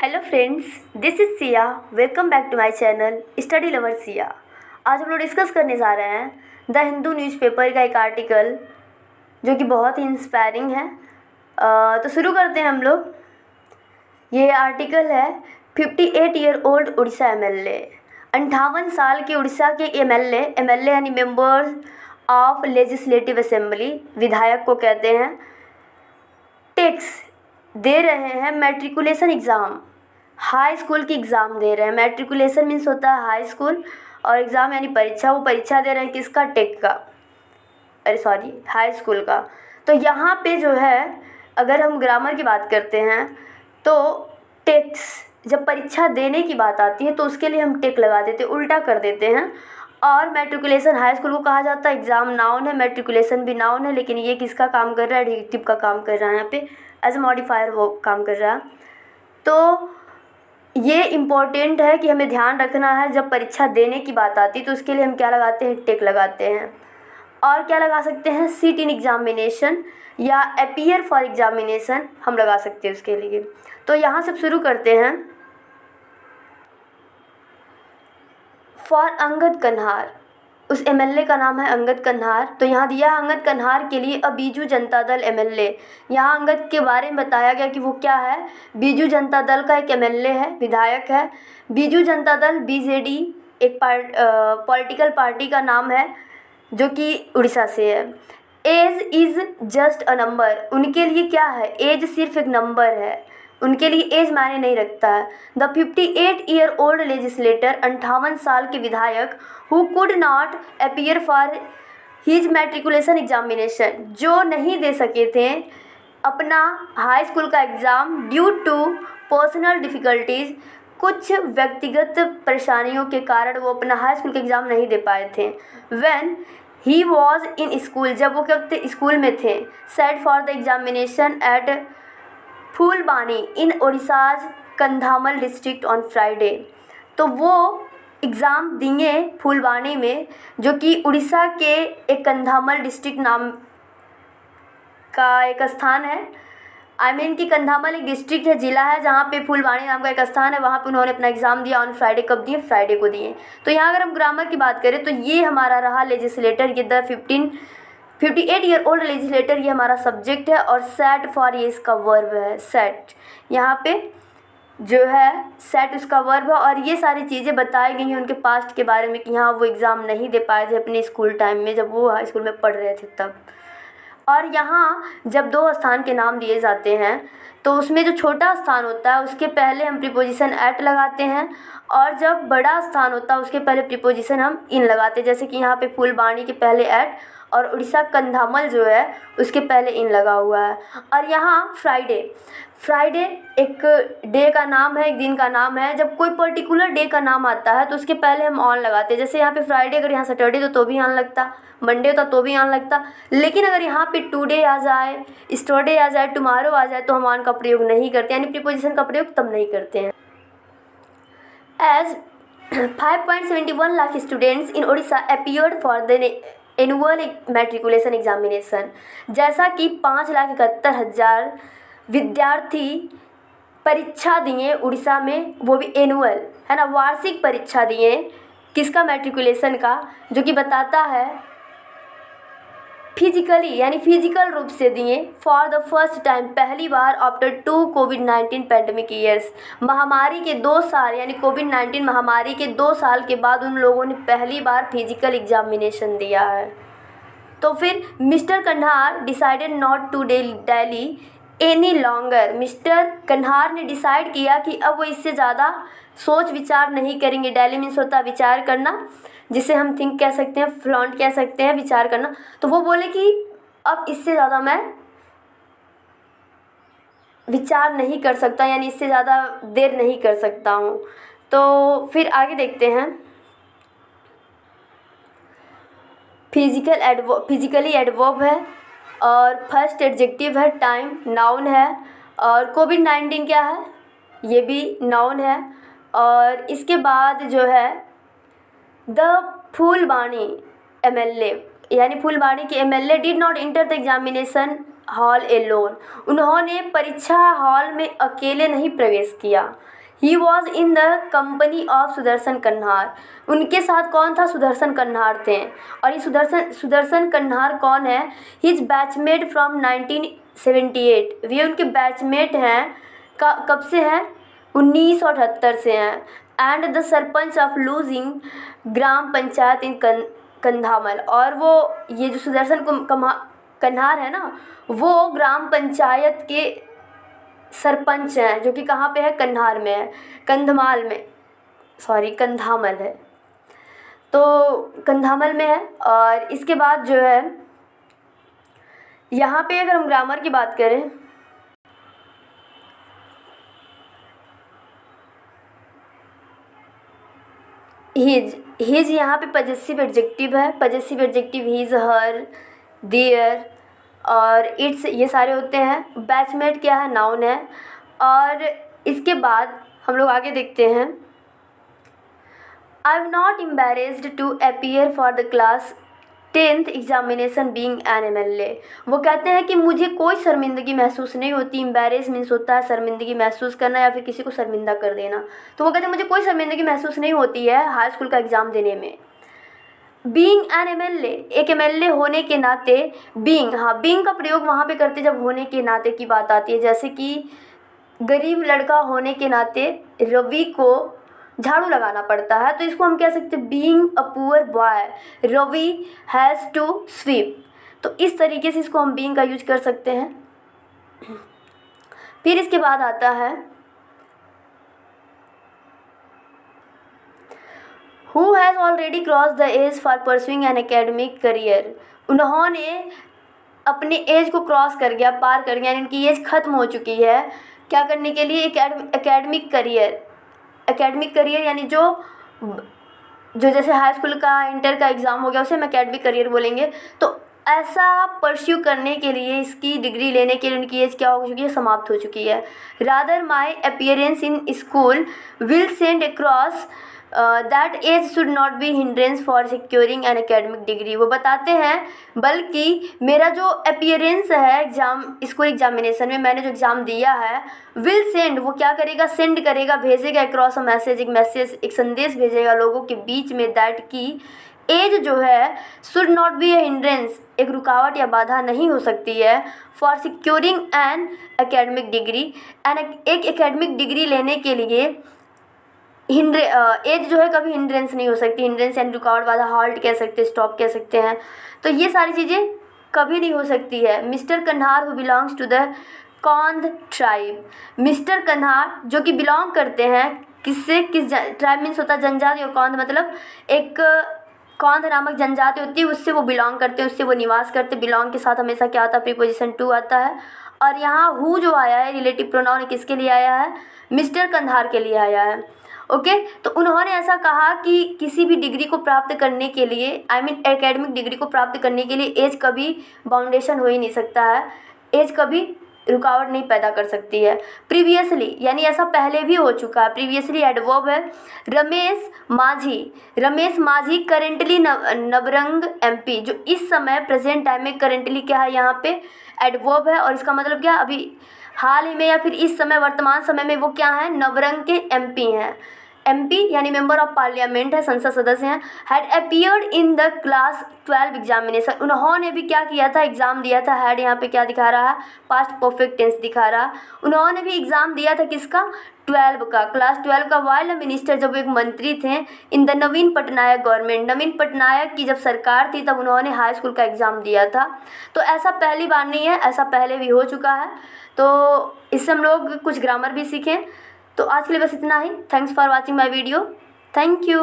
Hello friends, this is Siya. Welcome back to my channel study lover Siya. आज हम लोग discuss करने जा रहे हैं द हिंदू न्यूज़पेपर का एक आर्टिकल जो कि बहुत ही इंस्पायरिंग है। तो शुरू करते हैं हम लोग। ये आर्टिकल है 58 ईयर ओल्ड उड़ीसा एमएलए। 58 साल के उड़ीसा के एमएलए यानी मेंबर्स ऑफ लेजिस्लेटिव असेंबली, विधायक को कहते हैं, टैक्स दे रहे हैं मैट्रिकुलेशन एग्ज़ाम। हाई स्कूल की एग्ज़ाम दे रहे हैं। मैट्रिकुलेशन मीन्स होता है हाई स्कूल, और एग्ज़ाम यानी परीक्षा। वो परीक्षा दे रहे हैं किसका? टेक का, हाई स्कूल का। तो यहाँ पे जो है, अगर हम ग्रामर की बात करते हैं तो टेक्स, जब परीक्षा देने की बात आती है तो उसके लिए हम टेक लगा देते, उल्टा कर देते हैं। और मैट्रिकुलेशन हाई स्कूल को कहा जाता है। एग्ज़ाम नाउन है, मैट्रिकुलेशन भी नाउन है, लेकिन ये किसका काम कर रहा है? एडजेक्टिव का काम कर रहा है। यहाँ पे एज ए मॉडिफायर वो काम कर रहा है। तो ये इम्पॉर्टेंट है कि हमें ध्यान रखना है, जब परीक्षा देने की बात आती है तो उसके लिए हम क्या लगाते हैं? टेक लगाते हैं। और क्या लगा सकते हैं? सीट इन एग्जामिनेशन या अपीयर फॉर एग्जामिनेशन हम लगा सकते हैं उसके लिए। तो यहाँ से शुरू करते हैं। फॉर अंगद कन्हार, उस एमएलए का नाम है अंगद कन्हार। तो यहाँ दिया है अंगद कन्हार के लिए बीजू जनता दल एमएलए। यहाँ अंगद के बारे में बताया गया कि वो क्या है? बीजू जनता दल का एक एमएलए है, विधायक है। बीजू जनता दल बीजेडी एक पॉलिटिकल पार्टी का नाम है जो कि उड़ीसा से है। Age is just a number, उनके लिए क्या है? एज सिर्फ एक नंबर है, उनके लिए एज मायने नहीं रखता है। द 58 ईयर ओल्ड लेजिस्लेटर, 58 साल के विधायक, who could not appear for his matriculation examination, जो नहीं दे सके थे अपना हाई स्कूल का exam due to personal difficulties, कुछ व्यक्तिगत परेशानियों के कारण वो अपना हाई स्कूल का एग्ज़ाम नहीं दे पाए थे। When he was in school, जब वो क्या स्कूल में थे। Set for the examination at Phulbani in Orissa's Kandhamal district on Friday, तो वो एग्ज़ाम दिए फूलबानी में, जो कि उड़ीसा के एक कंधामल डिस्ट्रिक्ट नाम का एक स्थान है। कि कंधामल एक डिस्ट्रिक्ट है, ज़िला है, जहाँ पे फूलबानी नाम का एक स्थान है। वहाँ पे उन्होंने अपना एग्ज़ाम दिया ऑन फ्राइडे। कब दिए? फ्राइडे को दिए। तो यहाँ अगर हम ग्रामर की बात करें तो ये हमारा रहा लेजिस्लेटर, ये द 58 ईयर ओल्ड लेजिस्लेटर, ये हमारा सब्जेक्ट है। और सेट फॉर ये इसका वर्ब है, सेट। यहाँ पे जो है सेट उसका वर्ब है। और ये सारी चीज़ें बताई गई हैं उनके पास्ट के बारे में कि यहाँ वो एग्ज़ाम नहीं दे पाए थे अपने स्कूल टाइम में, जब वो हाई स्कूल में पढ़ रहे थे तब। और यहाँ जब दो स्थान के नाम दिए जाते हैं तो उसमें जो छोटा स्थान होता है उसके पहले हम प्रीपोजिशन एट लगाते हैं, और जब बड़ा स्थान होता है उसके पहले प्रीपोजिशन हम इन लगाते हैं। जैसे कि यहाँ पे फूलबाणी के पहले एट, और उड़ीसा कंधामल जो है उसके पहले इन लगा हुआ है। और यहाँ फ्राइडे एक डे का नाम है, एक दिन का नाम है। जब कोई पर्टिकुलर डे का नाम आता है तो उसके पहले हम ऑन लगाते हैं। जैसे यहाँ पे फ्राइडे, अगर यहाँ सैटरडे तो भी ऑन लगता, मंडे होता तो भी ऑन लगता। लेकिन अगर यहाँ पे टुडे आ जाए, स्टरडे आ जाए, टुमारो आ जाए तो हम ऑन का प्रयोग नहीं करते, यानी प्रीपोजिशन का प्रयोग तब नहीं करते हैं। As 5.71 lakh students in Orissa appeared for the annual matriculation examination, जैसा कि 5,71,000 विद्यार्थी परीक्षा दिए उड़ीसा में, वो भी एनुअल है ना, वार्षिक परीक्षा दिए। किसका? मैट्रिकुलेशन का, जो कि बताता है फिजिकली, यानी फिजिकल रूप से दिए। फॉर द फर्स्ट टाइम, पहली बार, आफ्टर 2 कोविड-19 पैंडमिक ईयर्स, महामारी के 2 साल, यानी कोविड-19 महामारी के 2 साल के बाद उन लोगों ने पहली बार फिजिकल एग्जामिनेशन दिया है। तो फिर mister Kanhar decided not to dally any longer, mister Kanhar ने डिसाइड किया कि अब वो इससे ज़्यादा सोच विचार नहीं करेंगे। डेली मीन्स होता है विचार करना, जिसे हम थिंक कह सकते हैं, फ्लॉन्ट कह सकते हैं, विचार करना। तो वो बोले कि अब इससे ज़्यादा मैं विचार नहीं कर सकता, यानी इससे ज़्यादा देर नहीं कर सकता हूँ। तो फिर आगे देखते हैं। फिजिकली एडवर्ब है, और फर्स्ट एडजेक्टिव है, टाइम नाउन है, और कोविड-19 क्या है? ये भी नाउन है। और इसके बाद जो है द फूलबाणी एमएलए, यानी फूलबाणी के MLA did not enter the examination hall alone, उन्होंने परीक्षा हॉल में अकेले नहीं प्रवेश किया। He was in the company of Sudarshan Kanhar. उनके साथ कौन था? सुदर्शन कन्हार थे। और ये सुदर्शन कन्हार कौन है? His batchmate from 1978। वे उनके बैचमेट हैं। कब से हैं? 1978 से हैं। And the sarpanch of Lujing gram panchayat in Kandhamal. और वो ये जो सुदर्शन कन्हार है ना, वो ग्राम पंचायत के सरपंच हैं, जो कि कहाँ पे है? कन्हार में है, कंधमाल में, सॉरी कंधामल है, तो कंधामल में है। और इसके बाद जो है यहाँ पे अगर हम ग्रामर की बात करें, हिज यहाँ पे पजेसिव एडजेक्टिव है। Possessive adjective his, her, their और इट्स, ये सारे होते हैं। बैचमेट क्या है? नाउन है। और इसके बाद हम लोग आगे देखते हैं। I am not embarrassed to appear for the class 10th examination being an MLA। वो कहते हैं कि मुझे कोई शर्मिंदगी महसूस नहीं होती। एम्बेरेस मीन्स होता है शर्मिंदगी महसूस करना या फिर किसी को शर्मिंदा कर देना। तो वो कहते हैं मुझे कोई शर्मिंदगी महसूस नहीं होती है हाई स्कूल का एग्ज़ाम देने में। बीइंग एन MLA, एक MLA होने के नाते, बीइंग, हाँ बीइंग का प्रयोग वहाँ पे करते जब होने के नाते की बात आती है। जैसे कि गरीब लड़का होने के नाते रवि को झाड़ू लगाना पड़ता है, तो इसको हम कह सकते हैं being a poor boy Ravi has to sweep. तो इस तरीके से इसको हम बीइंग का यूज कर सकते हैं। फिर इसके बाद आता है who has already cross the age for pursuing an academic career. उन्होंने अपने एज को क्रॉस कर गया, पार कर गया, इनकी एज ख़त्म हो चुकी है क्या करने के लिए? Academic career. एकेडमिक करियर यानी जो जैसे हाई स्कूल का, इंटर का एग्ज़ाम हो गया, उसे हम एकेडमिक करियर बोलेंगे। तो ऐसा परस्यू करने के लिए, इसकी डिग्री लेने के लिए उनकी एज क्या हो चुकी है? समाप्त हो चुकी है। Rather my appearance in school will send across that age should not be hindrance for securing an academic degree. वो बताते हैं बल्कि मेरा जो अपीयरेंस है एग्ज़ाम, स्कूल एग्जामिनेशन में मैंने जो एग्ज़ाम दिया है, विल सेंड, वो क्या करेगा? सेंड करेगा, भेजेगा अक्रॉस अ मैसेज, एक संदेश भेजेगा लोगों के बीच में, दैट की एज जो है should not B A hindrance, एक रुकावट या बाधा नहीं हो सकती है, for securing an academic degree, एक एकेडमिक डिग्री लेने के लिए एज जो है कभी हिंड्रेंस नहीं हो सकती। हिंड्रेंस यानी रुकावट, बाधा, हॉल्ट कह सकते हैं, स्टॉप कह सकते हैं। तो ये सारी चीज़ें कभी नहीं हो सकती है। Mister Kanhar who belongs to the Kondh tribe. Mister Kanhar जो कि बिलोंग करते हैं किससे? किस ट्राइब मीन्स होता है जनजाति, और कौंध मतलब एक कौंध नामक जनजाति होती है, उससे वो बिलोंग करते हैं, उससे वो निवास करते हैं। बिलोंग के साथ हमेशा क्या आता है? प्रीपोजिशन टू आता है। और यहाँ हु जो आया है रिलेटिव प्रोनाउन किसके लिए आया है? मिस्टर कन्हार के लिए आया है। ओके तो उन्होंने ऐसा कहा कि किसी भी डिग्री को प्राप्त करने के लिए, एकेडमिक डिग्री को प्राप्त करने के लिए एज कभी बाउंडेशन हो ही नहीं सकता है, एज कभी रुकावट नहीं पैदा कर सकती है। प्रीवियसली यानी ऐसा पहले भी हो चुका है। प्रीवियसली एडवर्ब है। रमेश माझी करेंटली नवरंग MP, जो इस समय प्रेजेंट टाइम में करेंटली क्या है? यहाँ पे एडवर्ब है। और इसका मतलब क्या? अभी हाल ही में या फिर इस समय, वर्तमान समय में वो क्या है? नवरंग के MP हैं। MP यानी मेंबर ऑफ पार्लियामेंट है, संसद सदस्य हैं। Had appeared in the class 12 examination, उन्होंने भी क्या किया था? एग्ज़ाम दिया था। हैड यहाँ पे क्या दिखा रहा है? पास्ट परफेक्ट टेंस दिखा रहा। उन्होंने भी एग्ज़ाम दिया था किसका? 12 का, क्लास 12 का। वाइल मिनिस्टर, जब एक मंत्री थे in the Naveen Patnaik government, Naveen Patnaik की जब सरकार थी तब उन्होंने हाई स्कूल का एग्ज़ाम दिया था। तो ऐसा पहली बार नहीं है, ऐसा पहले भी हो चुका है। तो इससे हम लोग कुछ ग्रामर भी सीखें। तो आज के लिए बस इतना ही। Thanks for watching my video. Thank you.